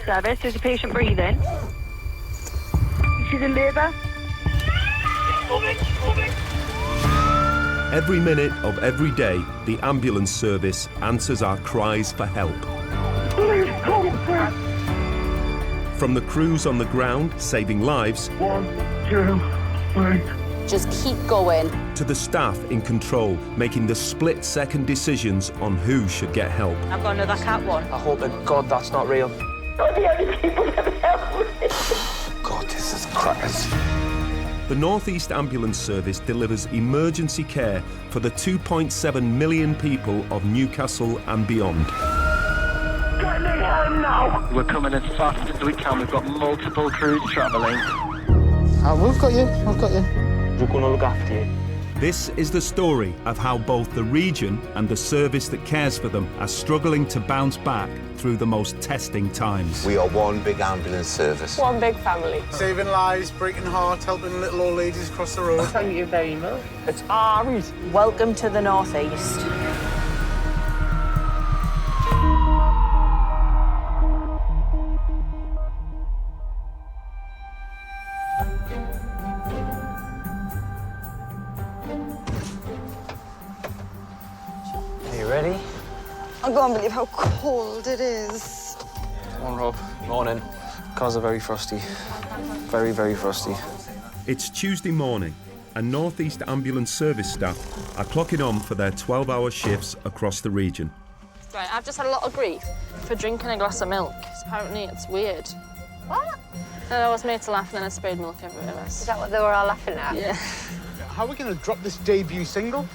service. There's a patient breathing. She's in labour. Every minute of every day, the ambulance service answers our cries for help. Please come quick. From the crews on the ground, saving lives, 1, 2, 3. Just keep going. to the staff in control, making the split-second decisions on who should get help. I've got another cat one. I hope to God that's not real. You're the only people that help me. God, this is crackers. The North East Ambulance Service delivers emergency care for the 2.7 million people of Newcastle and beyond. Get me home now. We're coming as fast as we can. We've got multiple crews travelling. We've got you. We're going to look after you. This is the story of how both the region and the service that cares for them are struggling to bounce back through the most testing times. We are one big ambulance service. One big family. Saving lives, breaking hearts, helping little old ladies across the road. Thank you very much. It's Ari. Welcome to the North East. Are you ready? I can't believe how cold it is. Come on, Rob. Morning. Cars are very frosty. Very, very frosty. It's Tuesday morning, and North East Ambulance Service staff are clocking on for their 12-hour shifts across the region. Right, I've just had a lot of grief for drinking a glass of milk. Apparently it's weird. What? And I was made to laugh and then I sprayed milk everywhere. Is that what they were all laughing at? Yeah. How are we going to drop this debut single?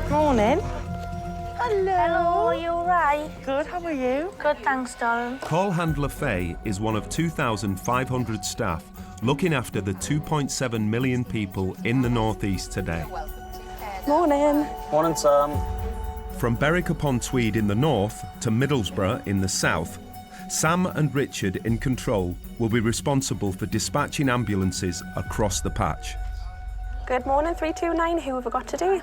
Morning. Hello, are you all right? Good, how are you? Good, thanks, darling. Call handler Faye is one of 2,500 staff looking after the 2.7 million people in the North East today. Morning. Morning, Sam. From Berwick-upon-Tweed in the north to Middlesbrough in the south, Sam and Richard in control will be responsible for dispatching ambulances across the patch. Good morning, 329. Who have I got today?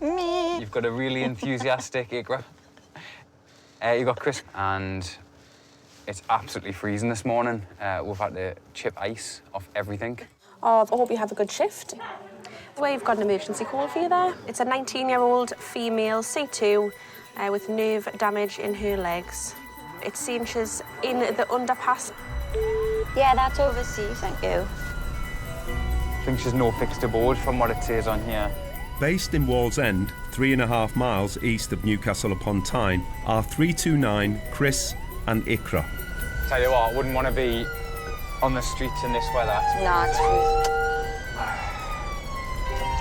Me. You've got a really enthusiastic Igra. You've got Chris, and it's absolutely freezing this morning. We've had to chip ice off everything. Oh, I hope you have a good shift. We've got an emergency call for you there. It's a 19-year-old female C2 with nerve damage in her legs. It's saying she's in the underpass. Yeah, that's overseas, thank you. I think she's no fixed aboard from what it says on here. Based in Wallsend, 3.5 miles east of Newcastle upon Tyne, are 329, Chris and Ikra. Tell you what, I wouldn't want to be on the streets in this weather. No, it's freezing.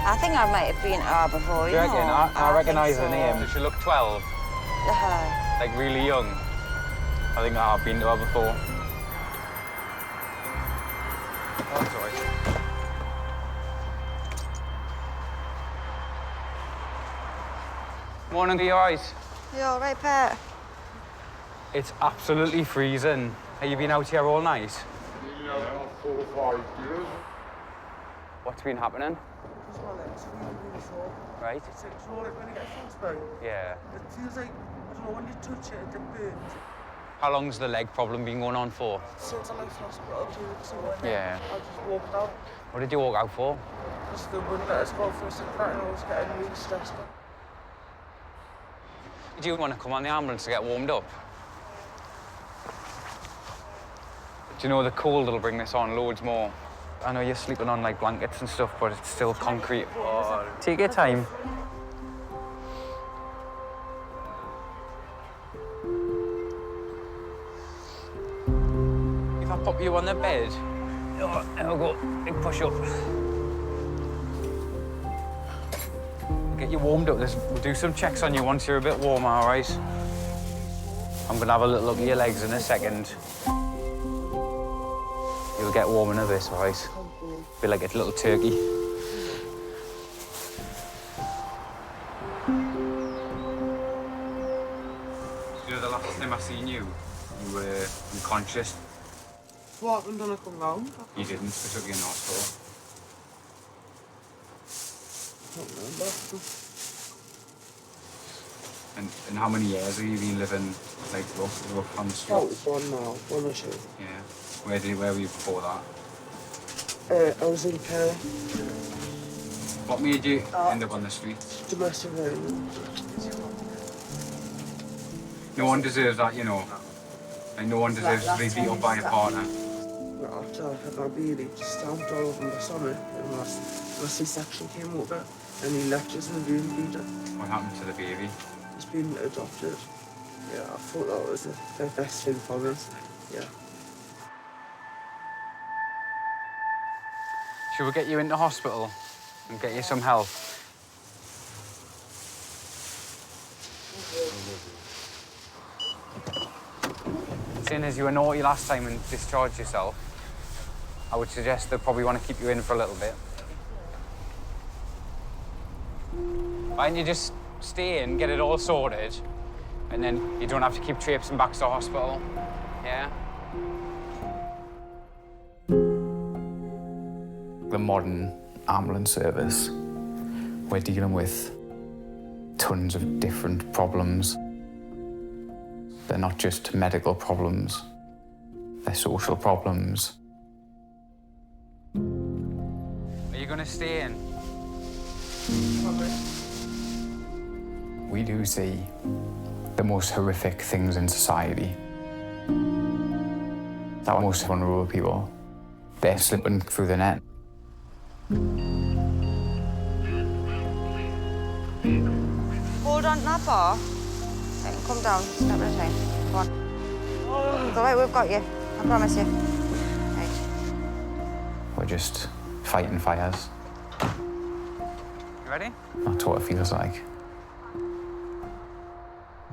I think I might have been her before, Do you reckon? I recognise her name. Does she look 12? Like really young? I think I've been to her before. Oh, that's all right. Morning, are you all right? You all right, Pat? It's absolutely freezing. Have you been out here all night? Yeah, 4 or 5 years. What's been happening? Right? It's like, you know, like when you get frostbite, Yeah. it feels like, I don't know, when you touch it, it burns. How long's the leg problem been going on for? Since I left hospital 2 weeks ago, Yeah. I just walked out. What did you walk out for? Because they wouldn't let us go first and that, and I was getting really stressed out. Do you want to come on the ambulance to get warmed up? Do you know the cold will bring this on loads more? I know you're sleeping on like blankets and stuff, but it's still concrete. Oh, take your time. If I pop you on the bed, oh, there we go, big push up. Get you warmed up. We'll do some checks on you once you're a bit warmer, all right? I'm gonna have a little look at your legs in a second. You'll get warm in a bit, all right? Feel like it's a little turkey. You know, the last time I seen you, you were unconscious. What happened when I come round? You didn't. We took you in hospital. I don't remember. And how many years have you been living, like, rough on the street? About one now, 1 or 2. Yeah. Where were you before that? I was in care. What made you end up on the streets? Domestic violence. No one deserves that, you know. Like, no one deserves to be beat up by a partner. After I had my baby, just stamped all over my stomach, and my C-section came over, and he left us in the room bleeding. What happened to the baby? He's been adopted. Yeah, I thought that was the best thing for us. Yeah. Should we get you into hospital and get you some help? Seeing as you were naughty last time and discharged yourself, I would suggest they'll probably want to keep you in for a little bit. Why don't you just stay in, get it all sorted, and then you don't have to keep traipsing back to the hospital, yeah? The modern ambulance service, we're dealing with tons of different problems. They're not just medical problems, they're social problems. Are you going to stay in? We do see the most horrific things in society. Our most vulnerable people, they're slipping through the net. Hold on to that bar. Okay, come down, step at a time. Come on. It's all right, we've got you. I promise you. Right. We're just fighting fires. You ready? That's what it feels like.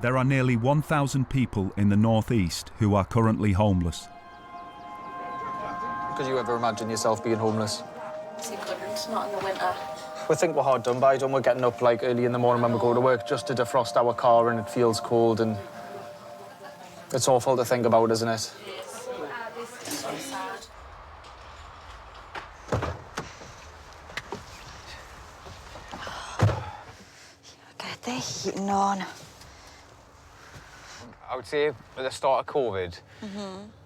There are nearly 1,000 people in the northeast who are currently homeless. Could you ever imagine yourself being homeless? You couldn't, not in the winter. We think we're hard done by, don't we? Getting up like early in the morning when we go to work just to defrost our car and it feels cold, and it's awful to think about, isn't it? It's so sad. Get the heating on. I would say at the start of COVID,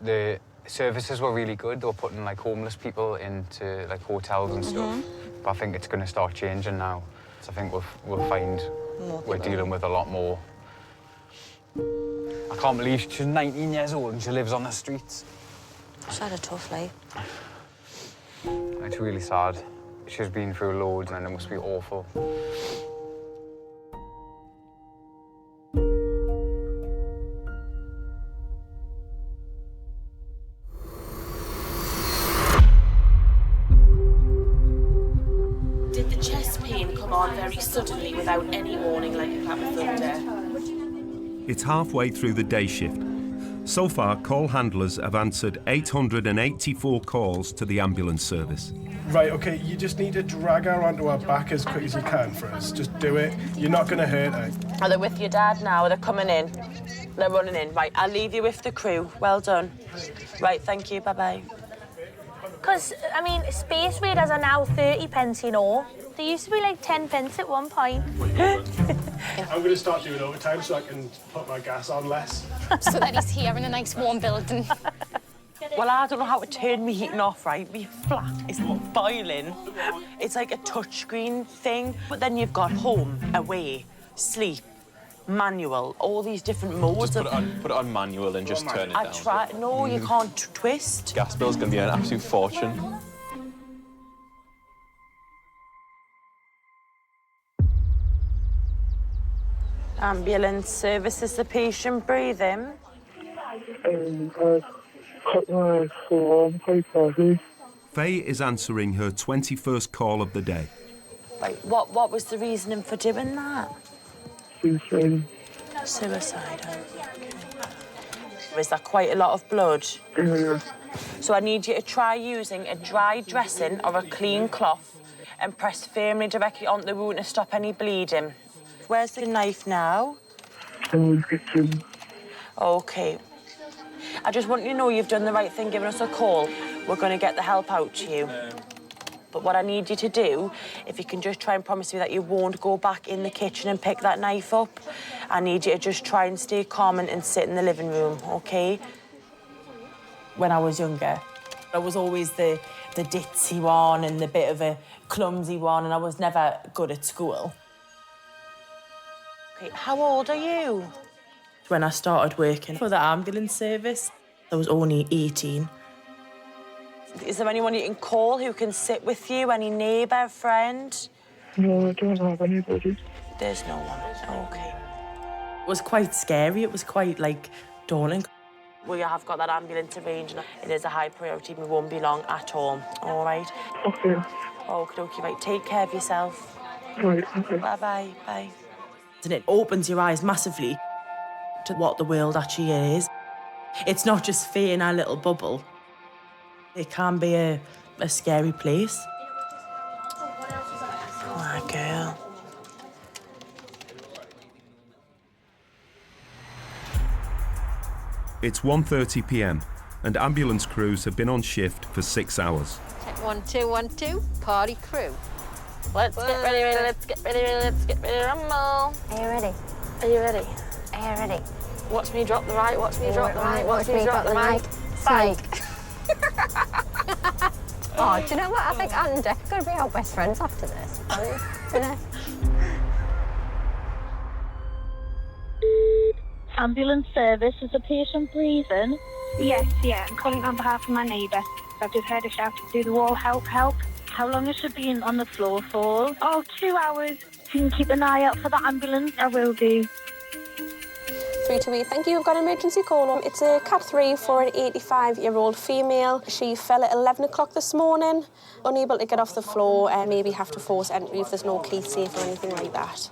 the services were really good. They were putting like homeless people into like hotels and stuff. But I think it's going to start changing now. So I think we'll find we're dealing with a lot more. I can't believe she's 19 years old and she lives on the streets. She's had a tough life. It's really sad. She's been through loads and it must be awful. Did the chest pain come on very suddenly without any warning like a clap of thunder? It's halfway through the day shift. So far, call handlers have answered 884 calls to the ambulance service. Right, OK, you just need to drag her onto her back as quick as you can for us. Just do it. You're not going to hurt her. Are they with your dad now? Are they coming in? They're running in. Right, I'll leave you with the crew. Well done. Right, thank you. Bye-bye. Because, I mean, space raiders are now 30 pence, you know. They used to be like 10 pence at one point. I'm going to start doing overtime so I can put my gas on less. So that he's here in a nice warm building. Well, I don't know how to turn me heating off, right? My flat is boiling. It's like a touchscreen thing. But then you've got home, away, sleep, manual, all these different modes. Just put it on manual and just turn it down. I try. No, you can't twist. Gas bill's going to be an absolute fortune. Ambulance services the patient breathing. I cut my forearm quite badly. Faye is answering her 21st call of the day. Right, what was the reasoning for doing that? Suicide. Suicide. Okay. Is that quite a lot of blood? Yeah. So I need you to try using a dry dressing or a clean cloth and press firmly directly onto the wound to stop any bleeding. Where's the knife now? In the kitchen. OK. I just want you to know you've done the right thing giving us a call. We're going to get the help out to you. But what I need you to do, if you can just try and promise me that you won't go back in the kitchen and pick that knife up, I need you to just try and stay calm and sit in the living room, OK? When I was younger, I was always the ditzy one and the bit of a clumsy one, and I was never good at school. OK, how old are you? When I started working for the ambulance service, I was only 18. Is there anyone you can call who can sit with you? Any neighbour, friend? No, I don't have anybody. There's no one. OK. It was quite scary. It was quite, like, daunting. We have got that ambulance arranged. It is a high priority. We won't be long at all. All right? Okay. Okie-dokie, right. Take care of yourself. Right, okay. Bye-bye. Bye. And it opens your eyes massively to what the world actually is. It's not just fate in our little bubble. It can be a scary place. My girl. It's 1:30 p.m. and ambulance crews have been on shift for 6 hours. Check 1 2 1 2. Party crew. Let's get ready, let's get ready, let's get ready, rumble. Are you ready? Are you ready? Are you ready? Watch me drop the right, watch me drop the right, watch me drop the mic. Psych. Oh, do you know what? I think Anne and Dick are going to be our best friends after this. You know? Ambulance service, is a patient breathing? Yes, yeah, I'm calling on behalf of my neighbour. I've just heard her shouting through the wall, help, help. How long has she been on the floor for? Oh, 2 hours. Can you keep an eye out for the ambulance? I will do. 328, thank you. We've got an emergency call. It's a Cat 3 for an 85-year-old female. She fell at 11 o'clock this morning, unable to get off the floor, and maybe have to force entry if there's no key safe or anything like that.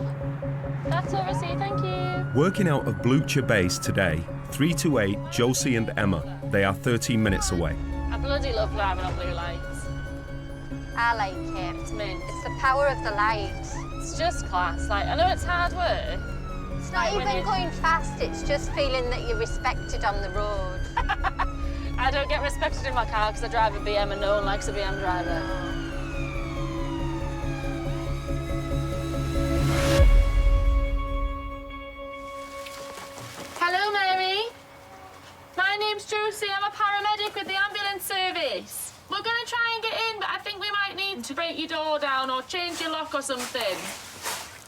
That's all received, thank you. Working out of Blucher Base today, 328, Josie and Emma. They are 13 minutes away. I bloody love driving on blue lights. I like it. It's mint. It's the power of the light. It's just class. Like, I know it's hard work. It's not even going fast, it's just feeling that you're respected on the road. I don't get respected in my car because I drive a BM and no one likes a BM driver. Hello, Mary. My name's Josie. I'm a paramedic with the ambulance service. We're going to try and get in, but I think we might need to break your door down or change your lock or something.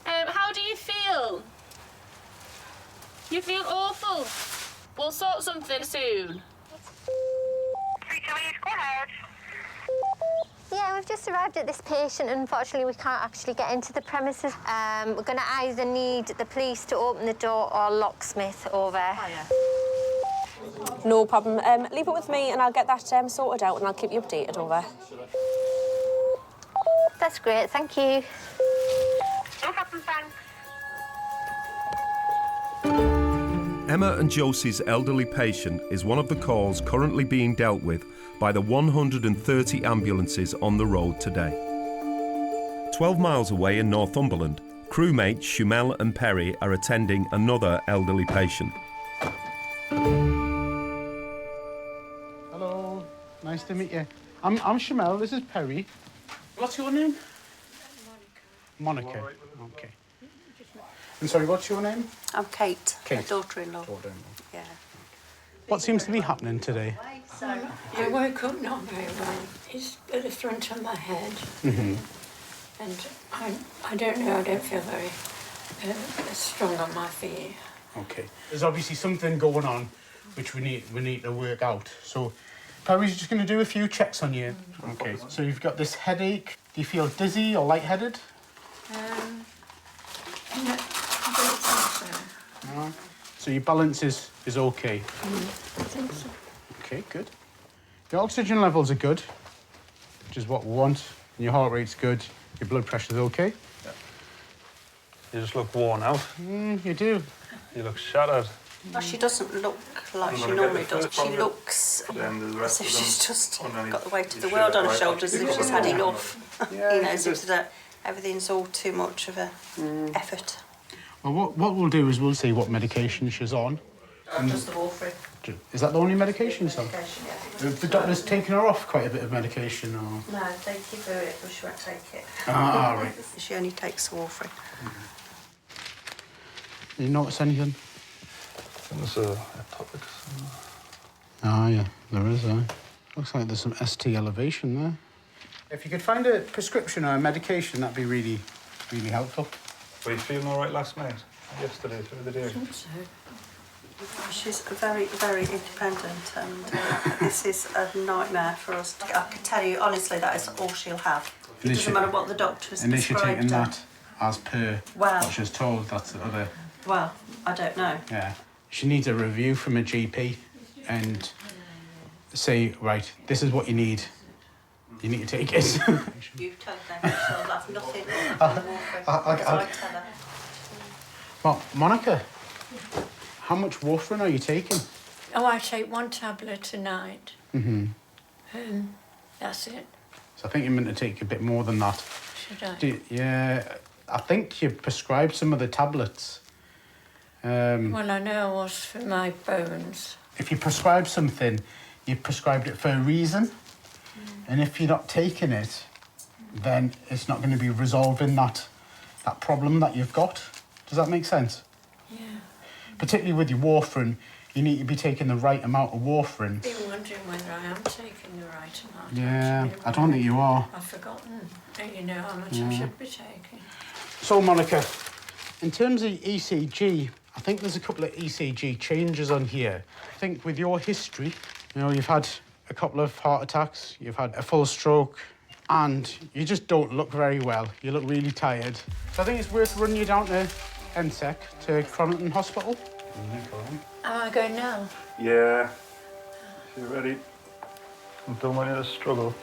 How do you feel? You feel awful. We'll sort something soon. Go ahead. Yeah, we've just arrived at this patient. Unfortunately, we can't actually get into the premises. We're going to either need the police to open the door or locksmith over. Oh, yeah. No problem. Leave it with me and I'll get that sorted out and I'll keep you updated, over. That's great, thank you. No problem, thanks. Emma and Josie's elderly patient is one of the calls currently being dealt with by the 130 ambulances on the road today. 12 miles away in Northumberland, crewmates Shumel and Perry are attending another elderly patient. Hello, nice to meet you. I'm Shumel, this is Perry. What's your name? Monica. Okay. And sorry, what's your name? I'm Kate, Kate. her daughter-in-law. Yeah. What seems to be happening today? I woke up not very well. It's at the front of my head. And I don't know, I don't feel very strong on my feet. Okay. There's obviously something going on which we need to work out. So Perry's just going to do a few checks on you. Okay. So you've got this headache. Do you feel dizzy or lightheaded? I don't think so. No. So your balance is okay? I think so. Okay, good. Your oxygen levels are good, which is what we want. And your heart rate's good. Your blood pressure's okay. Yeah. You just look worn out. You do. You look shattered. Well, she doesn't look like she normally does. She looks as if she's just got the weight of the world on her shoulders, as if she's had enough. You know, as if everything's all too much of a effort. Well, what we'll do is we'll see what medication she's on. Just the warfarin. Is that the only medication, so? Medication, yeah. Have the doctor's taken her off quite a bit of medication, or? No, they give her it, but she won't take it. Ah, right. She only takes warfarin. You notice anything? There's a topic. Ah, yeah, there is, Looks like there's some ST elevation there. If you could find a prescription or a medication, that'd be really, really helpful. Were you feeling all right last night? Yesterday, through the day? I think so. She's very, very independent, and this is a nightmare for us. I can tell you, honestly, that is all she'll have. It doesn't matter what the doctor's And is she prescribed taking her. that as per Well- what she was told? That's the other... Well, I don't know. Yeah. She needs a review from a GP and say, right, this is what you need. You need to take it. You've told them she'll have nothing but warfarin. I tell her. Well, Monica, how much warfarin are you taking? Oh, I take 1 tablet a night. Mm-hmm. That's it. So I think you're meant to take a bit more than that. Should I? Yeah, I think you prescribed some of the tablets. Well, I know it was for my bones. If you prescribe something, you prescribed it for a reason. And if you're not taking it, then it's not going to be resolving that problem that you've got. Does that make sense? Yeah. Particularly with your warfarin, you need to be taking the right amount of warfarin. I've been wondering whether I am taking the right amount. Yeah, actually. I don't think you are. I've forgotten. Don't you know how much Yeah. I should be taking? So, Monica, in terms of ECG, I think there's a couple of ECG changes on here. I think with your history, you've had a couple of heart attacks, you've had a full stroke, and you just don't look very well. You look really tired. So I think it's worth running you down to NSEC, to Cronington Hospital. Am I going now? Yeah. If you're ready. I don't want you to struggle.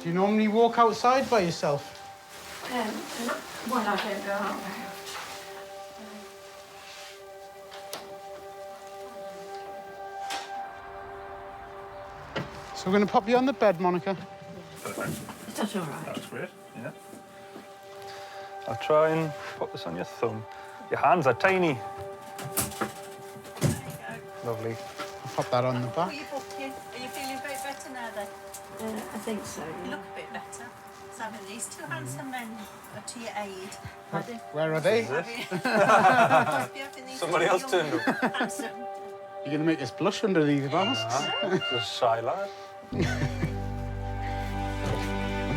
Do you normally walk outside by yourself? Well, I don't go out very often. So we're going to pop you on the bed, Monica. Perfect. Is that all right? That's great, yeah. I'll try and put this on your thumb. Your hands are tiny. Lovely. I'll pop that on the back. Are you feeling a bit better now then? I think so. You look a bit better. So having these two handsome men to your aid. Where are they? Somebody else turned up. Handsome. You're going to make us blush under these masks. Just shy lad.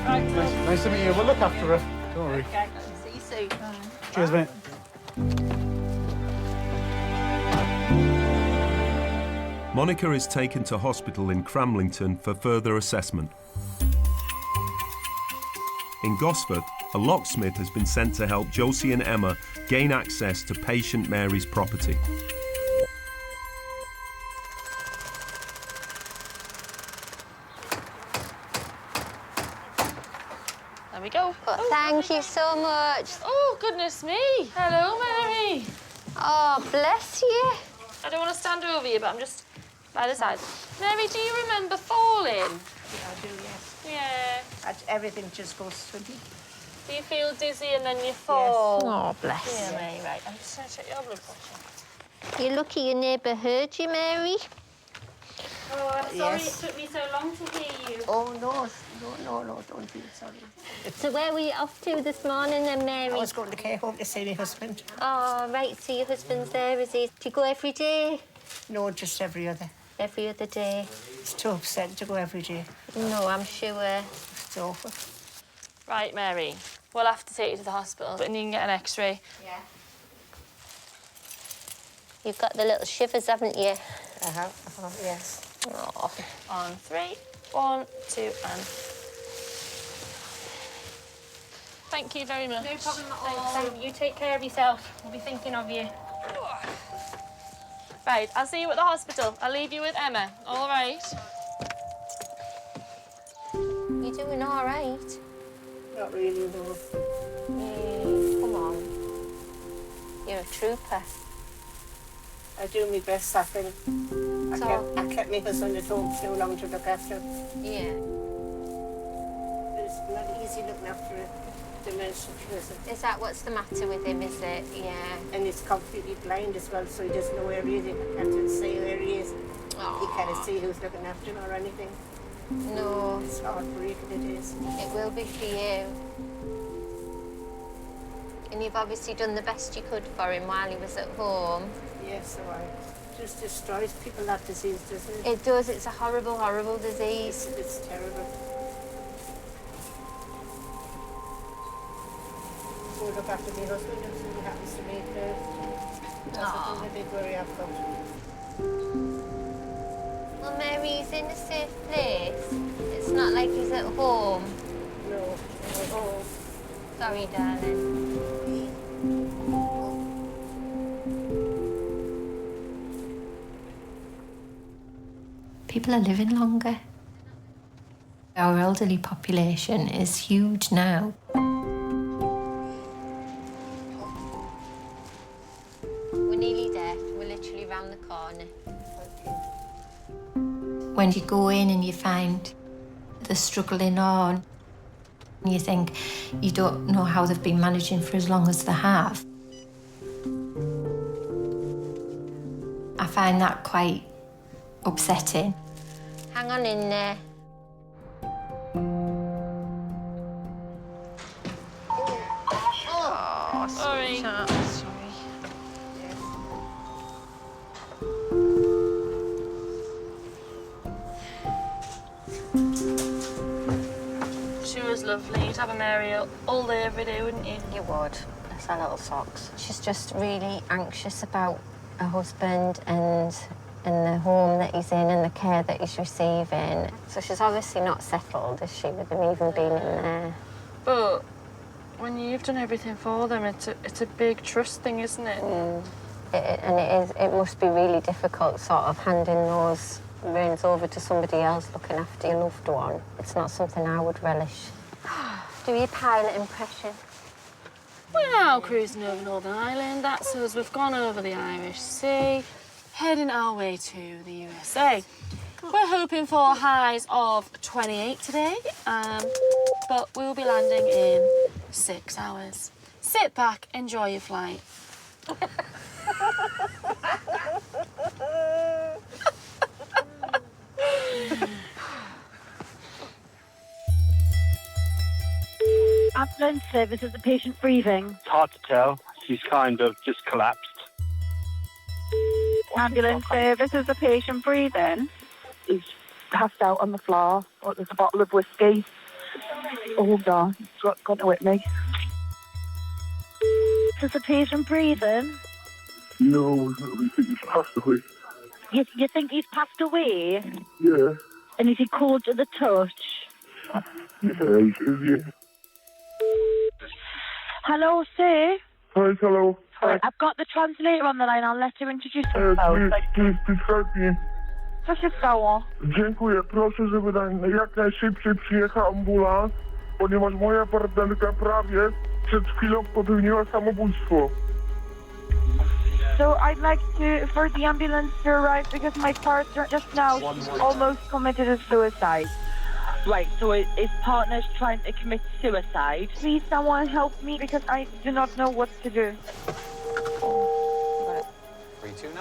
Nice to meet you. We'll look after her. Don't worry. Okay, see you soon. Cheers, mate. Monica is taken to hospital in Cramlington for further assessment. In Gosford, a locksmith has been sent to help Josie and Emma gain access to patient Mary's property. There we go. But thank you so much. Oh, goodness me. Hello, Mary. Oh, bless you. I don't want to stand over you, but I'm just by the side. Mary, do you remember falling? Yeah, I do, yes. Yeah. Everything just goes swimming. Do you feel dizzy and then you fall? Oh, bless Yeah, you. Mary, right. I'm just going to check your blood pressure. You're lucky your neighbour heard you, Mary. Oh, I'm sorry Yes. it took me so long to hear you. Oh, no, don't feel sorry. So where were you off to this morning then, Mary? I was going to care home to see my husband. Oh, right, so your husband's there, is he? Do you go every day? No, just every other. Every other day? It's too upsetting to go every day. No, I'm sure. It's awful. Right, Mary. We'll have to take you to the hospital, and you can get an X-ray. Yeah. You've got the little shivers, haven't you? Yes. Oh. On 3, 1, 2, and... Thank you very much. No problem at all. You take care of yourself. We'll be thinking of you. Right, I'll see you at the hospital. I'll leave you with Emma, all right? You doing all right? Not really, no. Come on. You're a trooper. I do my best, I think. I kept my husband at home too long to look after him. Yeah. It's not easy looking after him. dementia. Is that what's the matter with him, is it? Yeah. And he's completely blind as well, so he doesn't know where he is. He can't say where he is. He can't see who's looking after him or anything. No. It's heartbreaking, it is. It will be for you. And you've obviously done the best you could for him while he was at home. Yes, so it just destroys people, that disease, doesn't it? It does. It's a horrible, horrible disease. It's terrible. So look after my husband and see what happens to me first. That's the big worry I've got. Well, Mary, he's in a safe place. It's not like he's at home. No, he's at home. Sorry, darling. People are living longer. Our elderly population is huge now. We're nearly there. We're literally round the corner. When you go in and you find they're struggling on, you think you don't know how they've been managing for as long as they have. I find that quite upsetting. Hang on in there. Oh, sorry. She was lovely. You'd have a Mary all day, every day, wouldn't you? You would. That's our little socks. She's just really anxious about her husband and the home that he's in and the care that he's receiving. So she's obviously not settled, is she, with him even being in there? But when you've done everything for them, it's a big trust thing, isn't it? It must be really difficult, sort of handing those reins over to somebody else looking after your loved one. It's not something I would relish. Do your pilot impression. We're now cruising over Northern Ireland. That's us. We've gone over the Irish Sea, heading our way to the USA. We're hoping for highs of 28 today, but we'll be landing in 6 hours. Sit back, enjoy your flight. Ambulance service, is the patient breathing? It's hard to tell. She's kind of just collapsed. Ambulance service, is the patient breathing? He's passed out on the floor. Oh, there's a bottle of whiskey. Hold on, got it with me. Is the patient breathing? No, we think he's passed away. You think he's passed away? Yeah. And is he cold to the touch? Yeah, he is, yeah. Hello, sir. Hi, hello. Hi. I've got the translator on the line. I'll let her introduce herself. Please help me. Co się stało? Dziękuję. Proszę, żeby jak najszybciej przyjechał ambulans, ponieważ moja partnerka prawie przed chwilą popełniła samobójstwo. So I'd like for the ambulance to arrive because my partner just now almost committed a suicide. Right, so his partner's trying to commit suicide. Please, someone help me because I do not know what to do. 329.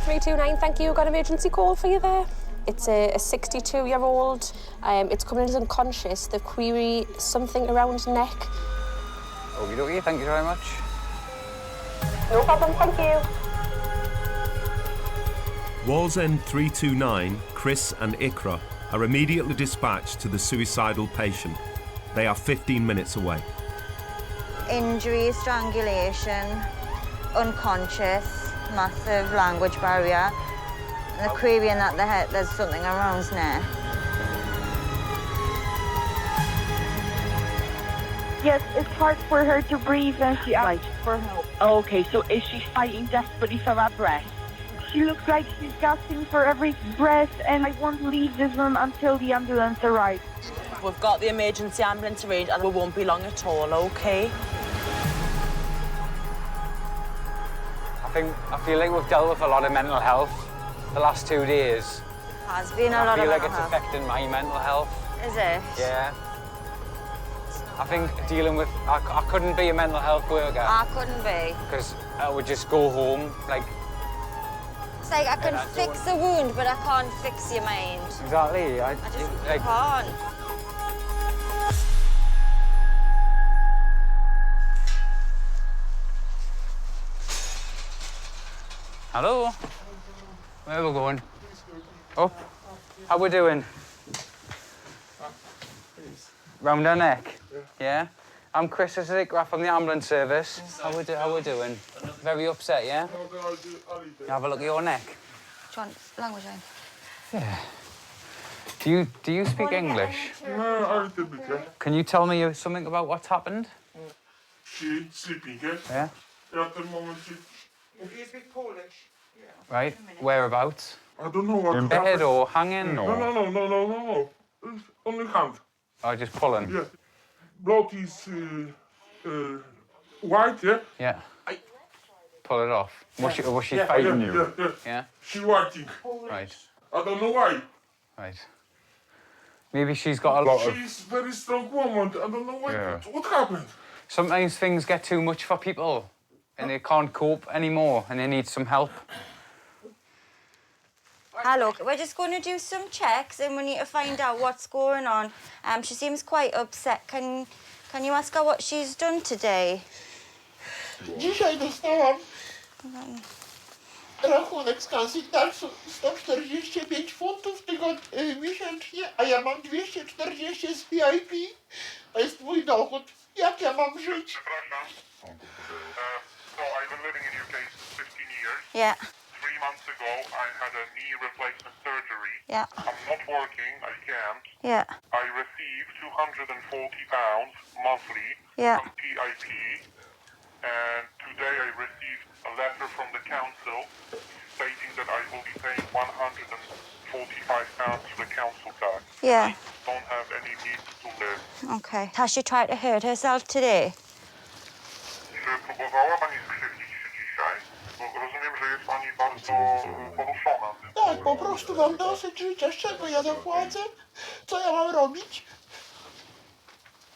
329, thank you. Got an emergency call for you there. It's a 62-year-old. It's coming in as unconscious. The query, something around his neck. Okie dokie, thank you very much. No problem, thank you. Wallsend 329, Chris and Ikra are immediately dispatched to the suicidal patient. They are 15 minutes away. Injury, strangulation, unconscious, massive language barrier. And the querying that there's something around his neck. Yes, it's hard for her to breathe and she asks for help. Okay, so is she fighting desperately for her breath? She looks like she's gasping for every breath and I won't leave this room until the ambulance arrives. We've got the emergency ambulance arranged and we won't be long at all, okay? I feel like we've dealt with a lot of mental health the last 2 days. Has been a lot of I feel like mental it's health. affecting my mental health. Is it? Yeah. I think dealing with... I couldn't be a mental health worker. I couldn't be. Because I would just go home, like... It's like I can fix the wound, but I can't fix your mind. Exactly. I just can't. Hello? Where are we going? Up? How we doing? Round our neck? Yeah? I'm Crises from the ambulance service. How we doing? Very upset, yeah? Have a look at your neck. Do you want language line? Yeah. Do you speak English? No, I little bit, yeah. Can you tell me something about what's happened? She's sleeping, yeah? Yeah? At the moment, she... Do you speak Polish? Right. Whereabouts? I don't know what In bed or hanging or? No. It's only hand. Oh, just pulling? Yeah. Blood is white, yeah? Yeah. Pull it off. Was she fighting you? Yeah. She's whiting. Right. I don't know why. Right. Maybe she's got a lot of... She's a very strong woman. I don't know why. Yeah. What happened? Sometimes things get too much for people and they can't cope anymore and they need some help. Hello, we're just going to do some checks and we need to find out what's going on. She seems quite upset. Can you ask her what she's done today? Dzisiaj dostałam rachunek z kasy tak 145 funtów miesięcznie, a ja mam 240 z VIP. To jest mój dochód. Jak ja mam żyć? So I've been living in UK 15 years. Yeah. 3 months ago, I had a knee replacement surgery. Yeah. I'm not working, I can't. Yeah. I receive £240 monthly Yeah. from PIP. And today I received a letter from the council stating that I will be paying £145 to the council tax. Yeah. I don't have any means to live. Okay. Has she tried to hurt herself today? Czy próbowała pani skrzywdzić się dzisiaj? Bo rozumiem, że jest pani bardzo poruszona. Tak, po prostu mam dosyć życia. Z czego ja zapłacę? Co ja mam robić?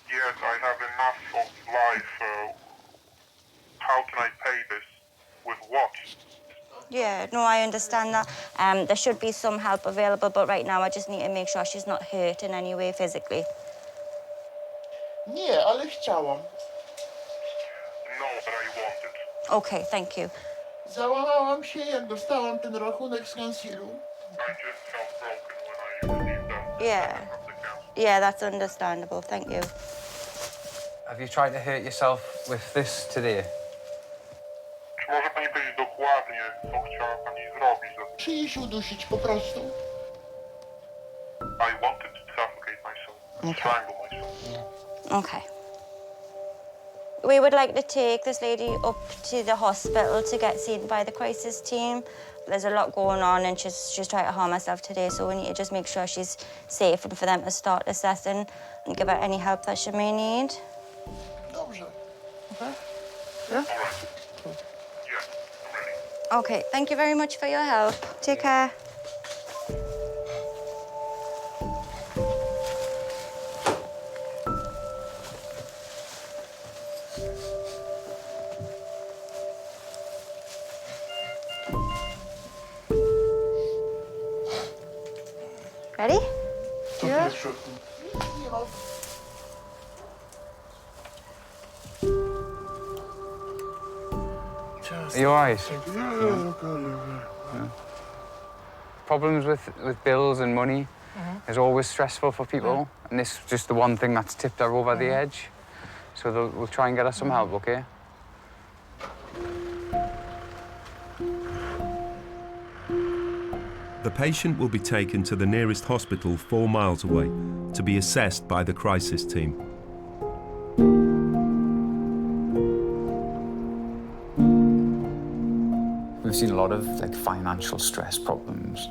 Yes, I have enough of life. How can I pay this? With what? Yeah, no, I understand that. There should be some help available, but right now I just need to make sure she's not hurt in any way physically. Nie, ale chciałam. No, but I wanted. Okay, thank you. Załamałam się, jak dostałam ten rachunek z kansilu. I just felt broken when I received that. Yeah. Yeah, that's understandable. Thank you. Have you tried to hurt yourself with this today? Czy może pani powiedzieć dokładnie, co chciała pani zrobić? Przyjść udusić po prostu. I wanted to suffocate myself, strangle myself. Okay. We would like to take this lady up to the hospital to get seen by the crisis team. There's a lot going on and she's trying to harm herself today, so we need to just make sure she's safe and for them to start assessing and give her any help that she may need. Dobrze. Okay. Yeah? Okay, thank you very much for your help. Take care. Ready? Yeah. Are you alright? Yeah. Problems with bills and money is always stressful for people, and this is just the one thing that's tipped her over the edge. So we'll try and get her some help, okay? The patient will be taken to the nearest hospital 4 miles away to be assessed by the crisis team. We've seen a lot of financial stress problems.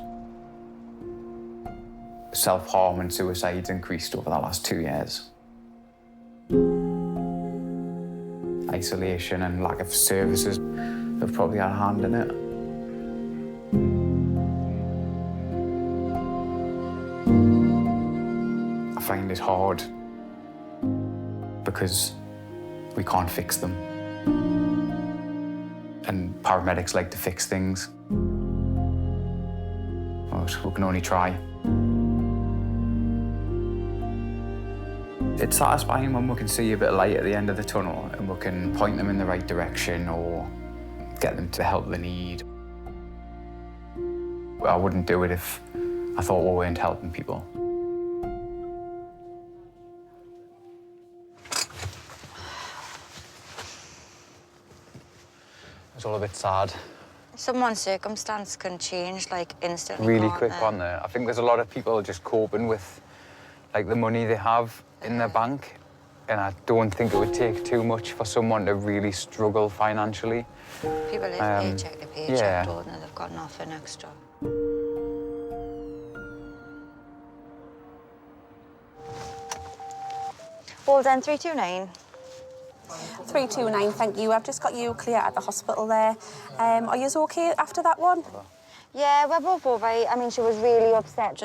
Self-harm and suicides increased over the last 2 years. Isolation and lack of services have probably had a hand in it. I find it hard because we can't fix them. And paramedics like to fix things. But we can only try. It's satisfying when we can see a bit of light at the end of the tunnel and we can point them in the right direction or get them to the help they need. I wouldn't do it if I thought we weren't helping people. It's all a bit sad. Someone's circumstance can change, like, instantly. Really quick, aren't they? I think there's a lot of people just coping with, like, the money they have in their bank. And I don't think it would take too much for someone to really struggle financially. People live paycheck to paycheck, yeah. don't they? They've got nothing extra. Hold on, 329. 329, thank you. I've just got you clear at the hospital there. Are you okay after that one? Yeah, we're both all right. I mean, she was really upset.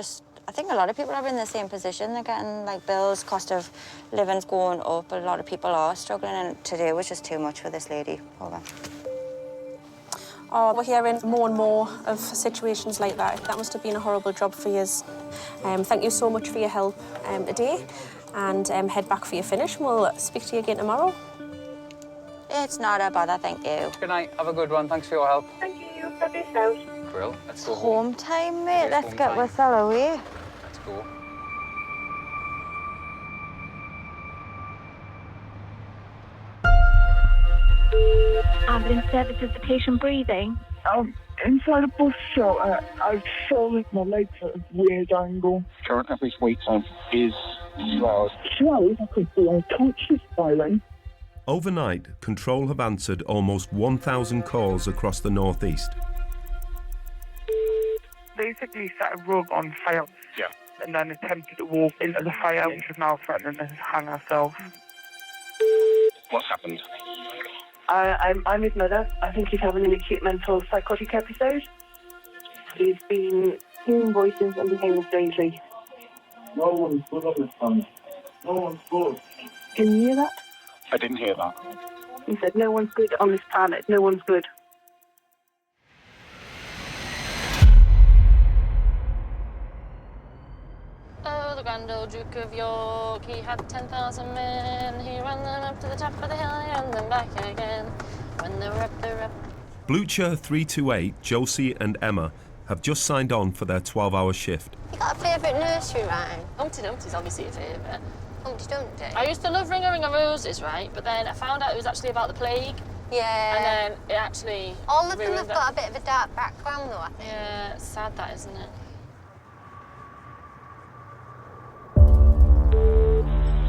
I think a lot of people are in the same position. They're getting, like, bills, cost of living's going up. A lot of people are struggling, and today was just too much for this lady. Over. Oh, we're hearing more and more of situations like that. That must have been a horrible job for you. Thank you so much for your help today, and head back for your finish. We'll speak to you again tomorrow. It's not a bother, thank you. Good night. Have a good one. Thanks for your help. Thank you. Have yourself. Brill. Let's go Home time, mate. Let's get with fellow away. Let's go. Ambulance services, the patient breathing. Inside a bus shelter, I've fallen, my legs at a weird angle. Current average wait time is 2 hours. 2 hours? I could be unconscious by then. Overnight, Control have answered almost 1,000 calls across the northeast. Basically set a rug on fire. Yeah. And then attempted to walk into the fire, which is now threatening to hang herself. What's happened? I'm his mother. I think he's having an acute mental psychotic episode. He's been hearing voices and behaving strangely. No one's good on this planet. No one's good. Can you hear that? I didn't hear that. He said, no one's good on this planet. No one's good. Oh, the grand old Duke of York, he had 10,000 men. He ran them up to the top of the hill, he ran them back again. When they were up, they were up. Blucher 328, Josie and Emma have just signed on for their 12-hour shift. You got a favourite nursery rhyme? Humpty Dumpty's obviously a favourite. Humpty Dumpty? I used to love Ring a Ring of Roses, right? But then I found out it was actually about the plague. Yeah. And then it actually All of them ruined have it. got a bit of a dark background, though, I think. Yeah, it's sad that, isn't it?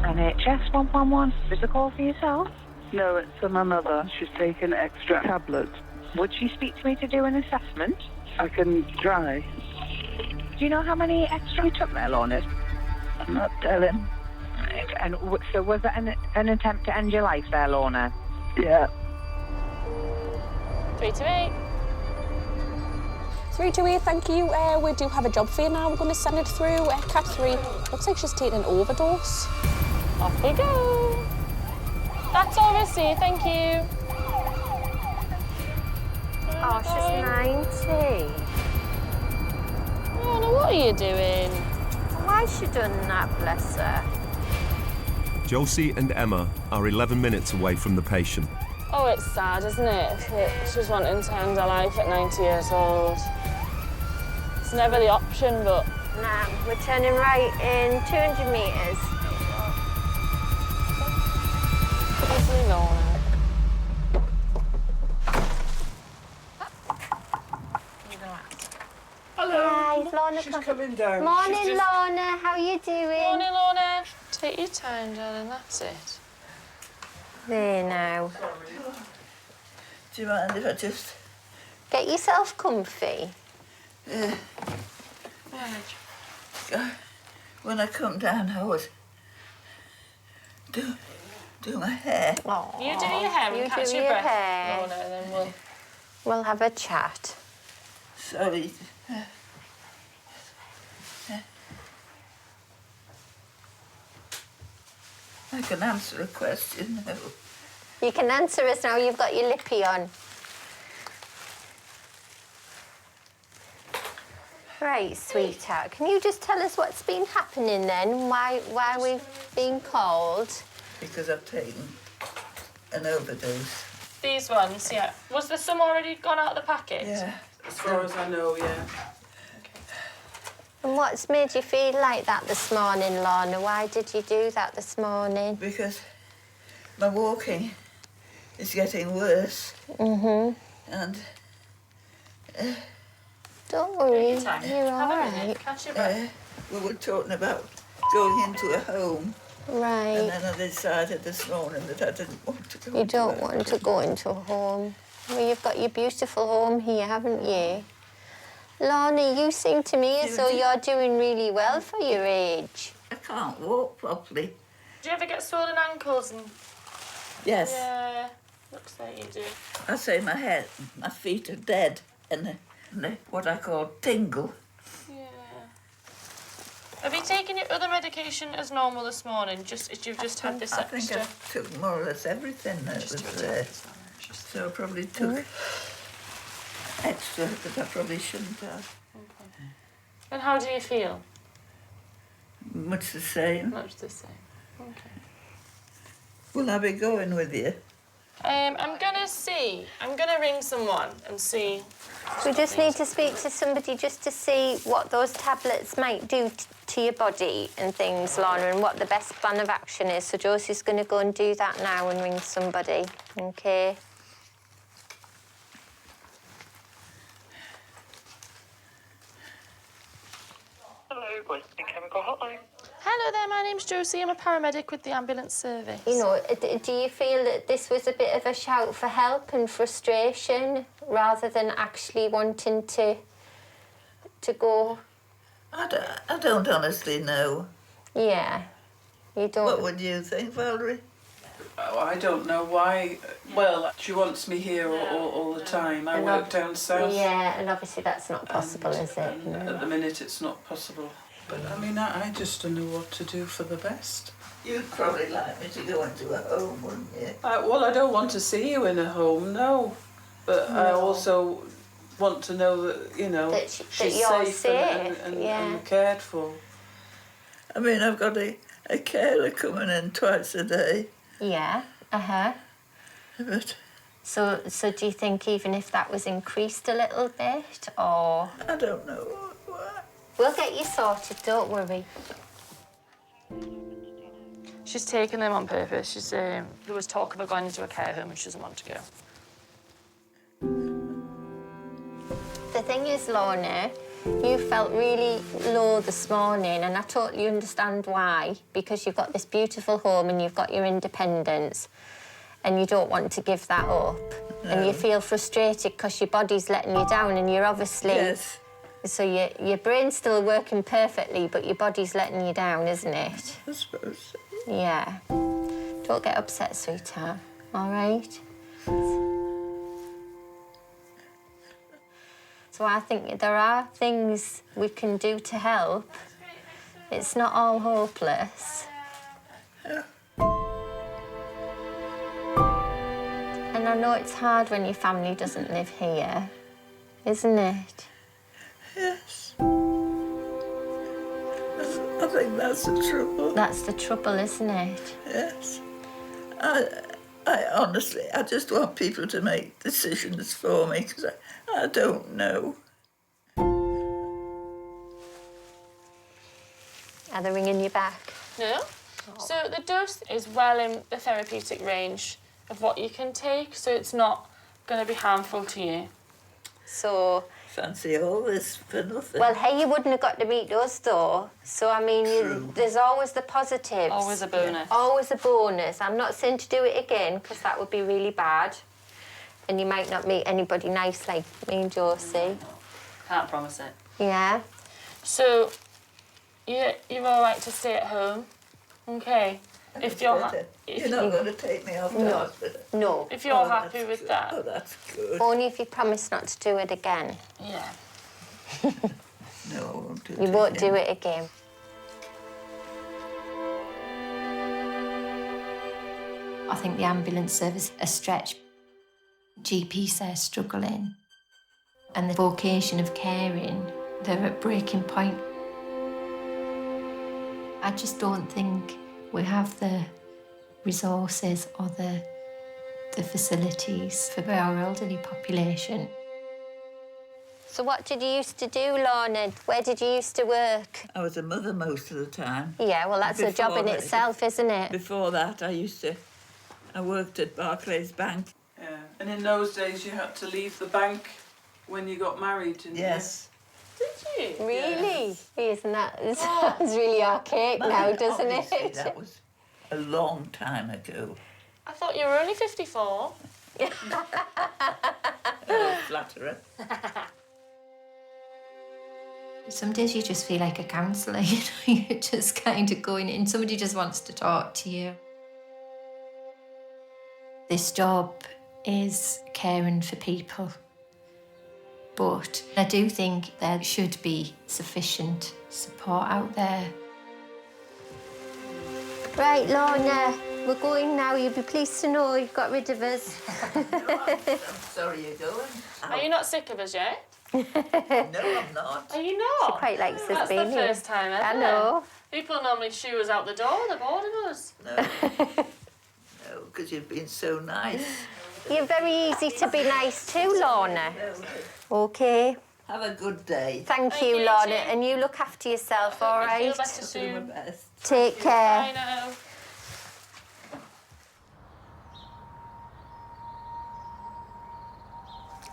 NHS 111. Is a call for yourself? No, it's for my mother. She's taken extra tablets. Would she speak to me to do an assessment? I can try. Do you know how many extra you took there, Lorna? I'm not telling. And so was it an attempt to end your life there, Lorna? Yeah. 328. 328, thank you. We do have a job for you now. We're going to send it through. Cat 3. Looks like she's taken an overdose. Off we go. That's all received, thank you. Oh, she's 90. Oh, no, what are you doing? Why's she done that, bless her? Josie and Emma are 11 minutes away from the patient. Oh, it's sad, isn't it? She's wanting to end her life at 90 years old. It's never the option, but... Nah, we're turning right in 200 metres. Easily Lorna. Hello. Hi, Lorna. She's coming down. Morning, She's just... Lorna. How are you doing? Morning, Lorna. Take your time, darling, that's it. There now. Do you mind if I just... Get yourself comfy. When I come down, I would do my hair. Oh, You do your hair and catch your breath, Lorna, and then we'll have a chat. Sorry. I can answer a question now. You can answer us now, you've got your lippy on. Right, sweetheart, can you just tell us what's been happening then? Why we've been called? Because I've taken an overdose. These ones, yeah. Was there some already gone out of the packet? Yeah. As far as I know, yeah. And what's made you feel like that this morning, Lorna? Why did you do that this morning? Because my walking is getting worse. Mm-hmm. And don't worry, Take your time. you're Have all a minute, right. catch your breath. we were talking about going into a home. Right. And then I decided this morning that I didn't want to go. You don't want to go into a home. Well, you've got your beautiful home here, haven't you? Lorna, you seem to me as though you're doing really well for your age. I can't walk properly. Do you ever get swollen ankles and... Yes. Yeah, looks like you do. I say my feet are dead, and what I call tingle. Yeah. Have you taken your other medication as normal this morning? You've just had this I think extra? I took more or less everything that was there. So I probably took extra that I probably shouldn't have. Okay. And how do you feel? Much the same. Much the same. Okay. Will I be going with you? I'm gonna ring someone and see. We just need to speak to somebody just to see what those tablets might do to your body and things, Lorna, and what the best plan of action is. So Josie's going to go and do that now and ring somebody, OK? Hello, Western Chemical Hotline. Hello there, my name's Josie. I'm a paramedic with the ambulance service. You know, do you feel that this was a bit of a shout for help and frustration rather than actually wanting to go? I don't honestly know. Yeah, you don't. What would you think, Valerie? Oh, I don't know why. Well, she wants me here all the time. I work down south. Yeah, and obviously that's not possible, is it? No. At the minute, it's not possible. But I mean, I just don't know what to do for the best. You'd probably like me to go into a home, wouldn't you? Well, I don't want to see you in a home, no. But I also want to know that, you know, that she's you're safe and cared for. I mean, I've got a carer coming in twice a day. Yeah, But So do you think even if that was increased a little bit, or...? I don't know. We'll get you sorted, don't worry. She's taken them on purpose. There was talk of her going into a care home and she doesn't want to go. The thing is, Lorna, you felt really low this morning, and I totally understand why, because you've got this beautiful home and you've got your independence, and you don't want to give that up. No. And you feel frustrated because your body's letting you down, and you're obviously... Yes. So your brain's still working perfectly, but your body's letting you down, isn't it? I suppose so. Yeah. Don't get upset, sweetheart, all right? So I think there are things we can do to help. It's not all hopeless. Yeah. And I know it's hard when your family doesn't live here, isn't it? Yes. I think that's the trouble. That's the trouble, isn't it? Yes. I honestly, I just want people to make decisions for me because I don't know. Are they ringing you back? No. So the dose is well in the therapeutic range of what you can take, so it's not going to be harmful to you. So... Fancy all this for nothing. Well, hey, you wouldn't have got to meet us, though. So, I mean, there's always the positives. Always a bonus. Yeah. Always a bonus. I'm not saying to do it again, because that would be really bad. And you might not meet anybody nice like me and Josie. Can't promise it. Yeah. So, you're all right to stay at home, OK? If you're not going to take me off the hospital. No. If you're happy with that. Oh, that's good. Only if you promise not to do it again. Yeah. No, I won't do it You won't do it again. I think the ambulance service are stretched. GPs are struggling. And the vocation of caring, they're at breaking point. I just don't think we have the resources or the facilities for our elderly population. So what did you used to do, Lorna? Where did you used to work? I was a mother most of the time. Yeah, well, that's a job in itself, isn't it? Before that, I worked at Barclays Bank. Yeah. And in those days, you had to leave the bank when you got married, didn't Yes. Did you? Really? Isn't that... It sounds really archaic now, doesn't Obviously, it? that was a long time ago. I thought you were only 54. Oh, flatterer. Some days you just feel like a counsellor, you know, you're just kind of going in, somebody just wants to talk to you. This job is caring for people, but I do think there should be sufficient support out there. Right, Lorna, we're going now. You'll be pleased to know you've got rid of us. I'm sorry you're going. Are you not sick of us yet? No, I'm not. Are you not? She quite likes us That's being the here. first time ever. I know. People normally shoo us out the door. They're bored of us. No, because you've been so nice. You're very easy to be nice too, Lorna. OK. Have a good day. Thank you, Lorna. And you look after yourself, all right? Feel better soon. Take care. I know.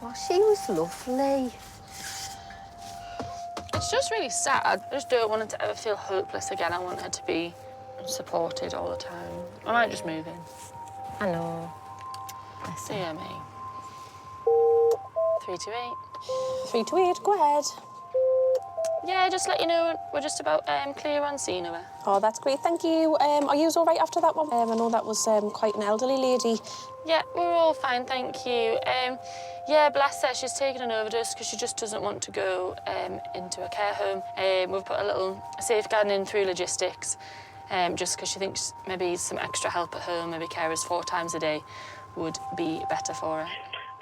Oh, she was lovely. It's just really sad. I just don't want her to ever feel hopeless again. I want her to be supported all the time. I might just move in. I know. Dear me. 328. 328, go ahead. Yeah, just let you know we're just about clear on seeing her. Oh, that's great, thank you. Are you all right after that one? I know that was quite an elderly lady. Yeah, we're all fine, thank you. Yeah, bless her, she's taken an overdose because she just doesn't want to go into a care home. We've put a little safeguarding in through logistics, just because she thinks maybe some extra help at home, maybe carers 4 times a day, would be better for her.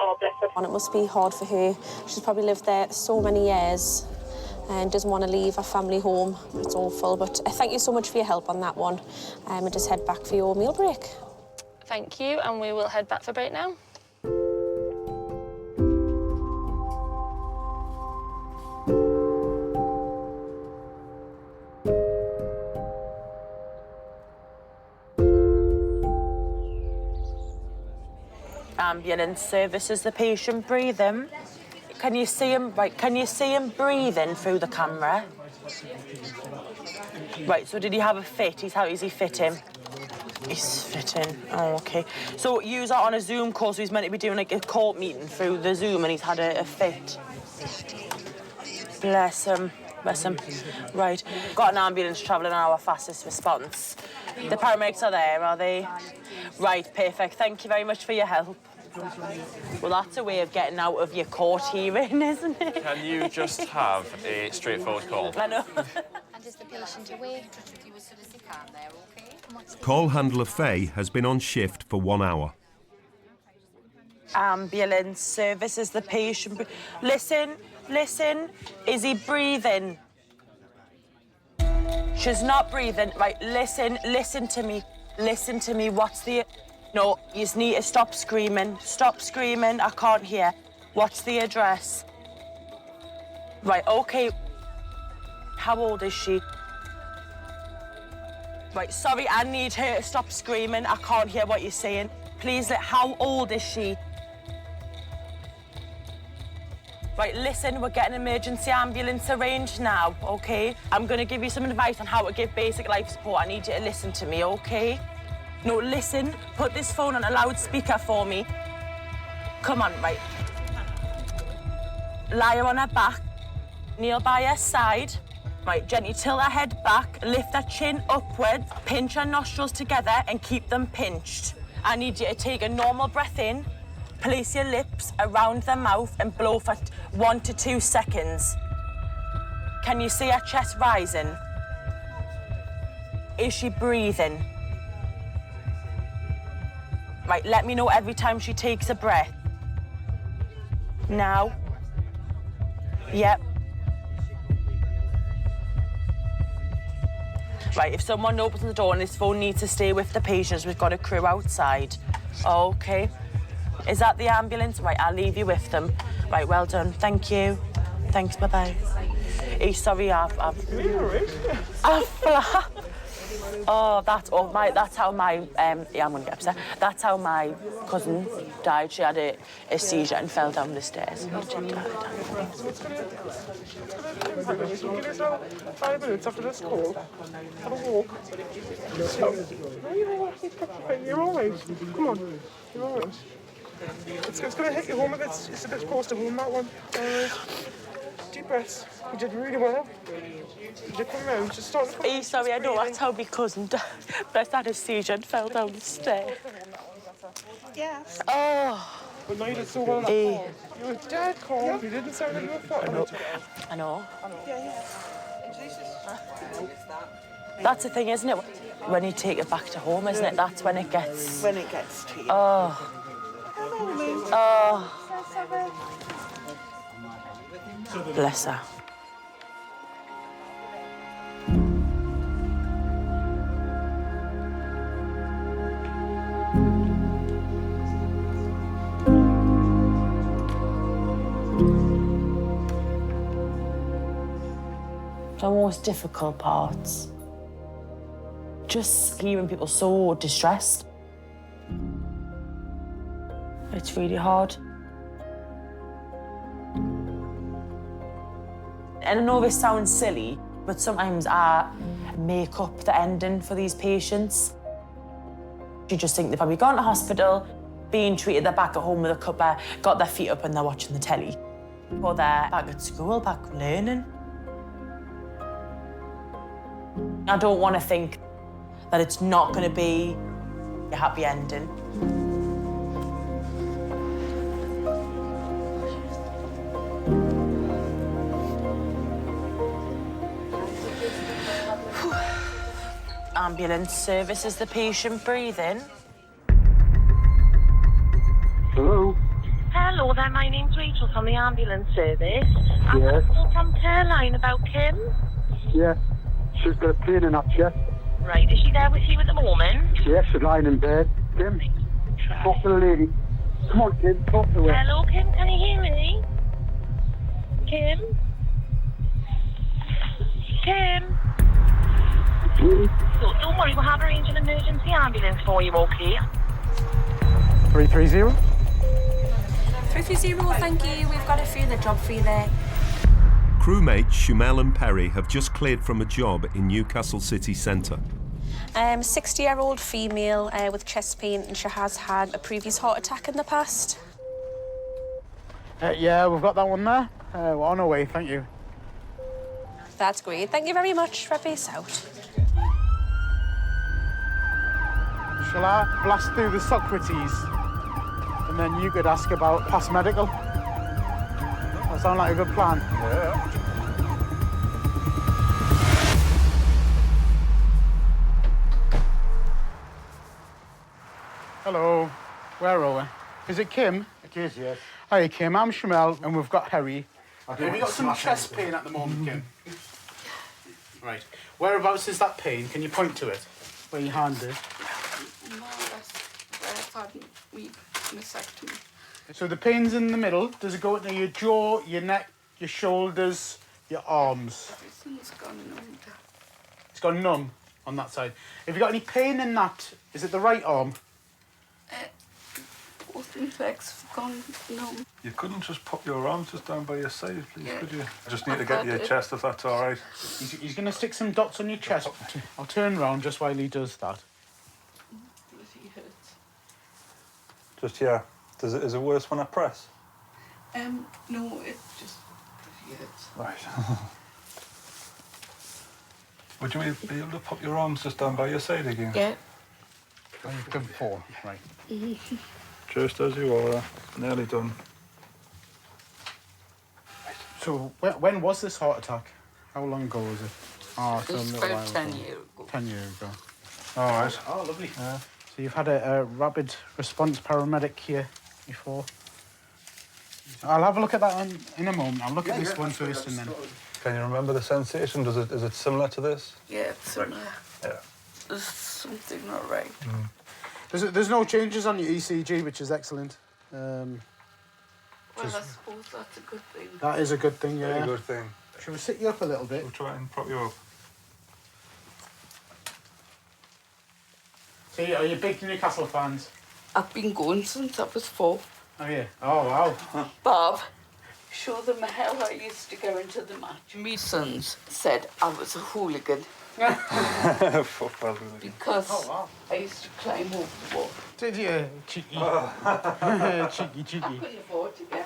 Oh, bless her. And it must be hard for her. She's probably lived there so many years and doesn't want to leave her family home. It's awful, but thank you so much for your help on that one. And just head back for your meal break. Thank you, and we will head back for break now. Ambulance services the patient breathing. Can you see him? Right, can you see him breathing through the camera? Right, so did he have a fit? Is he fitting? He's fitting. Oh, OK. So you're on a Zoom call, so he's meant to be doing like a court meeting through the Zoom and he's had a fit. Bless him. Bless him. Right. Got an ambulance travelling on our fastest response. The paramedics are there, are they? Right, perfect. Thank you very much for your help. Well, that's a way of getting out of your court hearing, isn't it? Can you just have a straightforward call? I know. And is the patient awake with you as soon as they can there, OK? Call handler Faye has been on shift for 1 hour. Ambulance services the patient. Listen, listen. Is he breathing? She's not breathing. Right, listen to me. Listen to me. What's the... No, you just need to stop screaming. Stop screaming. I can't hear. What's the address? Right, OK. How old is she? Right, sorry, I need her to stop screaming. I can't hear what you're saying. Please, how old is she? Right, listen, we're getting an emergency ambulance arranged now, OK? I'm going to give you some advice on how to give basic life support. I need you to listen to me, OK? No, listen, put this phone on a loudspeaker for me. Come on, right. Lie her on her back, kneel by her side. Right, gently tilt her head back, lift her chin upwards, pinch her nostrils together and keep them pinched. I need you to take a normal breath in, place your lips around the mouth and blow for 1 to 2 seconds. Can you see her chest rising? Is she breathing? Right, let me know every time she takes a breath. Now. Yep. Right, if someone opens the door and this phone needs to stay with the patients, we've got a crew outside. Okay. Is that the ambulance? Right, I'll leave you with them. Right, well done. Thank you. Thanks, bye-bye. Hey, sorry, I've flapped. Oh, that's how my, yeah, I'm gonna get upset. That's how my cousin died. She had a seizure and fell down the stairs. Give yourself 5 minutes after this call. Have a walk. No, you're all right. Come on, you're all right. It's going to hit you home a bit. It's a bit close to home, that one. Deep breaths. You did really well. You did come around. Just start to come Hey, sorry, I know that's how my cousin died. But I had a seizure and fell down the stairs. Yes. Oh. But now you did so well. Hey. You were dead calm. You didn't sound like you were fine. I know. Yeah. That's the thing, isn't it? When you take it back to home, isn't it? That's when it gets... When it gets to you. Oh. Oh. Bless her. The most difficult parts. Just hearing people so distressed. It's really hard. And I know this sounds silly, but sometimes I make up the ending for these patients. You just think they've probably gone to hospital, being treated, they're back at home with a cuppa, got their feet up and they're watching the telly. Or they're back at school, back learning. I don't want to think that it's not going to be a happy ending. Ambulance service, is the patient breathing? Hello? Hello there, my name's Rachel from the ambulance service. I've got a Yes. call from Caroline about Kim. Yeah. She's got a pain in her chest. Right, is she there with you at the moment? Yes, she's lying in bed. Kim, talk to the lady. Come on, Kim, talk to her. Hello, Kim, can you hear me? Kim? Kim? Don't worry, we'll have arranged an emergency ambulance for you, okay? 330? 330, thank you. We've got a further job for you there. Crewmates Shumel and Perry have just cleared from a job in Newcastle city centre. 60-year-old female with chest pain, and she has had a previous heart attack in the past. Yeah, we've got that one there. We're on our way, thank you. That's great. Thank you very much. Peace out. Shall I blast through the Socrates? And then you could ask about past medical? That sound like a good plan. Yeah. Hello. Where are we? Is it Kim? It is, yes. Hi, Kim. I'm Shumel, and we've got Harry. Have you got some chest pain at the moment, Kim? Right. Whereabouts is that pain? Can you point to it? Where your hand is? No, that's where I've had my mastectomy. So the pain's in the middle. Does it go into your jaw, your neck, your shoulders, your arms? Everything's gone numb. It's gone numb on that side. Have you got any pain in that? Is it the right arm? Both my legs have gone numb. You couldn't just pop your arms just down by your side, please, Yeah. could you? I just need to get to your chest, if that's all right. He's going to stick some dots on your chest. I'll turn around just while he does that. Bloody hurts. Just, yeah. Is it worse when I press? No, it just bloody hurts. Right. Would you be able to pop your arms just down by your side again? Yeah. Good fall, right. Just as you are. Nearly done. So when was this heart attack? How long ago was it? Oh, It was about 10 years ago. 10 years ago. All right. Oh, lovely. Yeah. So you've had a rapid response paramedic here before. I'll have a look at that in a moment. I'll look at this one first and then... Can you remember the sensation? Is it similar to this? Yeah, it's similar. Yeah. There's something not right. There's no changes on your ECG, which is excellent. Well, I suppose that's a good thing. That is a good thing, yeah. Very good thing. Shall we sit you up a little bit? We'll try and prop you up. So are you big Newcastle fans? I've been going since I was 4. Oh, yeah. Oh, wow. Bob, show them how I used to go into the match. My sons said I was a hooligan. Football hooligan. Because I used to climb over the wall. Did you? Cheeky. Cheeky. I couldn't afford to go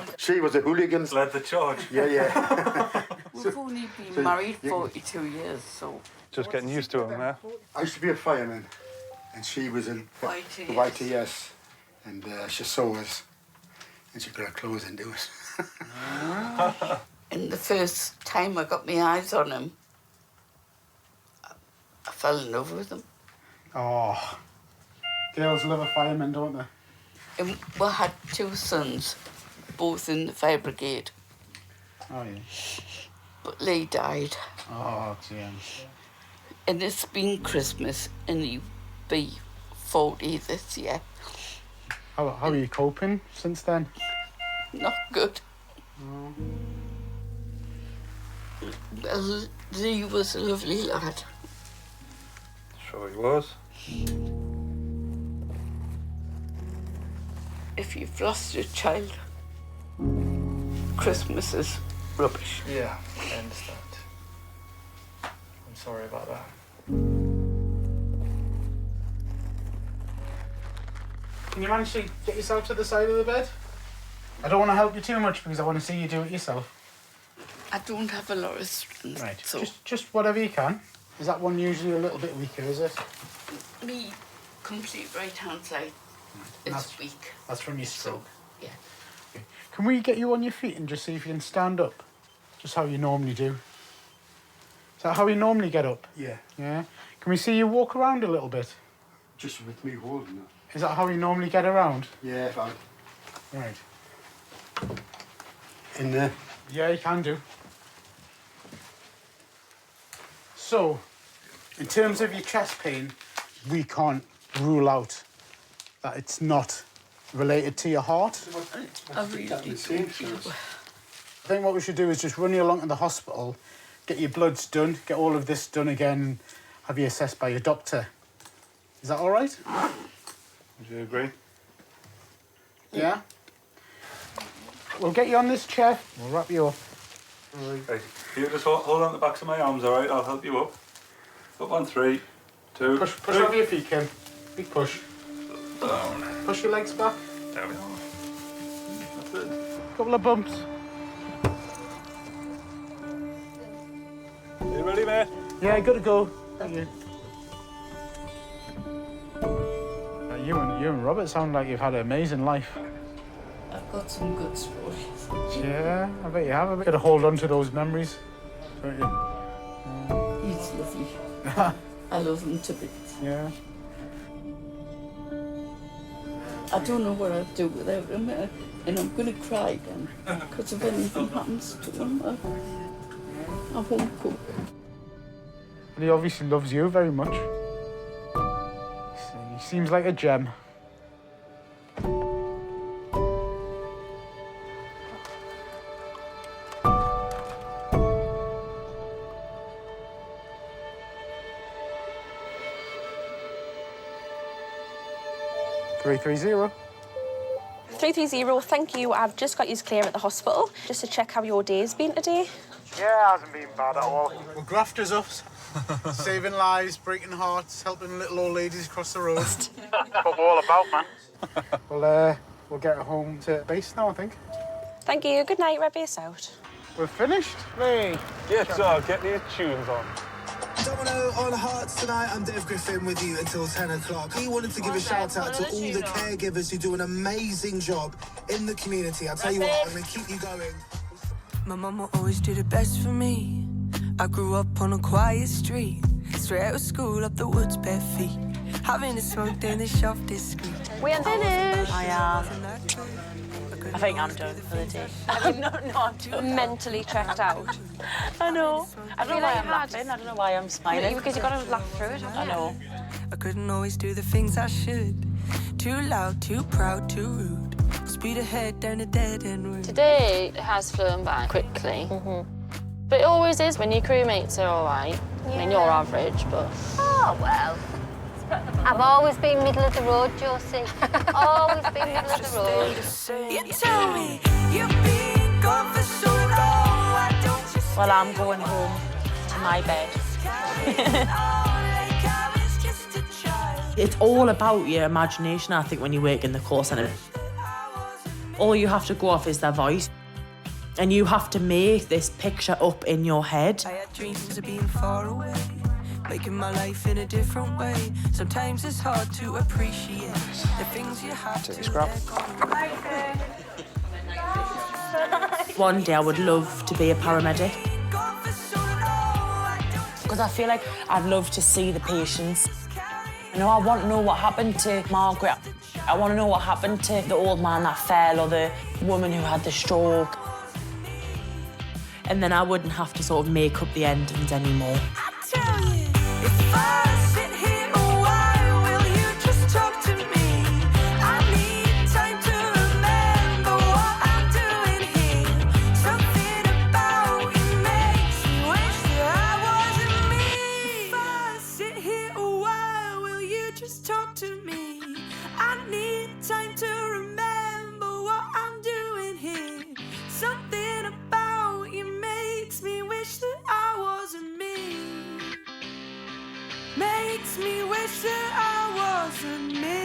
in. She was a hooligan. Led the charge. Yeah. We've only been married 42 years, so... Just getting used to him, yeah? I used to be a fireman, and she was in YTS. the YTS, and she saw us, and she put her clothes into it. And the first time I got my eyes on him, I fell in love with him. Oh. Girls love a fireman, don't they? And we had 2 sons, both in the fire brigade. Oh, yeah. But Lee died. Oh, damn. And it's been Christmas, and he'll be 40 this year. How are you coping since then? Not good. Well, Lee was a lovely lad. Sure he was. If you've lost a child, Christmas is rubbish. Yeah, I understand. I'm sorry about that. Can you manage to get yourself to the side of the bed? I don't want to help you too much because I want to see you do it yourself. I don't have a lot of strength. Right. So Just whatever you can. Is that one usually a little bit weaker, is it? me complete right hand side is weak. That's from your stroke. Yeah. Okay. Can we get you on your feet and just see if you can stand up? Just how you normally do. Is that how you normally get up? Yeah. Yeah? Can we see you walk around a little bit? Just with me holding her. Is that how you normally get around? Yeah, fine. Right. In there? Yeah, you can do. So, in terms of your chest pain, we can't rule out that it's not related to your heart. I really don't feel well. I think what we should do is just run you along to the hospital, get your bloods done, get all of this done again, and have you assessed by your doctor. Is that all right? Would you agree? Yeah? We'll get you on this chair. We'll wrap you up. Right. You just hold on the backs of my arms, all right? I'll help you up. Up on 3, 2, Push over your feet, Kim. Big push. down. Push your legs back. There we go. That's it. Couple of bumps. Are you ready, mate? Yeah, good to go. Thank you. You and Robert sound like you've had an amazing life. I've got some good stories. Yeah, I bet you have. I bet you gotta hold on to those memories, don't you? He's lovely. I love him to bits. Yeah. I don't know what I'd do without him, and I'm going to cry again because if anything happens to him, I won't cook. And he obviously loves you very much. He seems like a gem. Three 330, thank you. I've just got you clear at the hospital just to check how your day's been today. Yeah, it hasn't been bad at all. We're grafters us. Saving lives, breaking hearts, helping little old ladies across the road. That's what we're all about, man. We'll get home to base now, I think. Thank you. Good night. Red base out. We're finished. Hey. Yeah, so get the tunes on. Domino on Hearts tonight. I'm Dave Griffin with you until 10 o'clock. He wanted to give a shout out to all the caregivers who do an amazing job in the community. I'll tell you what, I'm going to keep you going. My mama always did it best for me. I grew up on a quiet street, straight out of school, up the woods, bare feet. Having a smoke in the shop discreet. We are finished. I am. I think I'm done for the day. I'm done. Mentally checked out. I know. I don't know why I'm hard. laughing. I don't know why I'm smiling. Because you've got to laugh through it, haven't you? I know. I couldn't always do the things I should. Too loud, too proud, too rude. Speed ahead down a dead end road. Today has flown by quickly. But it always is when your crewmates are all right. I mean, you're average, but... Oh, well. I've always been middle of the road, Josie. Always been middle of the road. You tell me you've been gone for so long. Why don't you Well, I'm going home to my bed. It's all about your imagination, I think, when you work in the call centre. All you have to go off is their voice. And you have to make this picture up in your head. I had dreams of being far away, making my life in a different way. Sometimes it's hard to appreciate the things you have to One day I would love to be a paramedic. Because I feel like I'd love to see the patients. You know, I want to know what happened to Margaret. I want to know what happened to the old man that fell or the woman who had the stroke. And then I wouldn't have to sort of make up the endings anymore. Makes me wish that I wasn't me.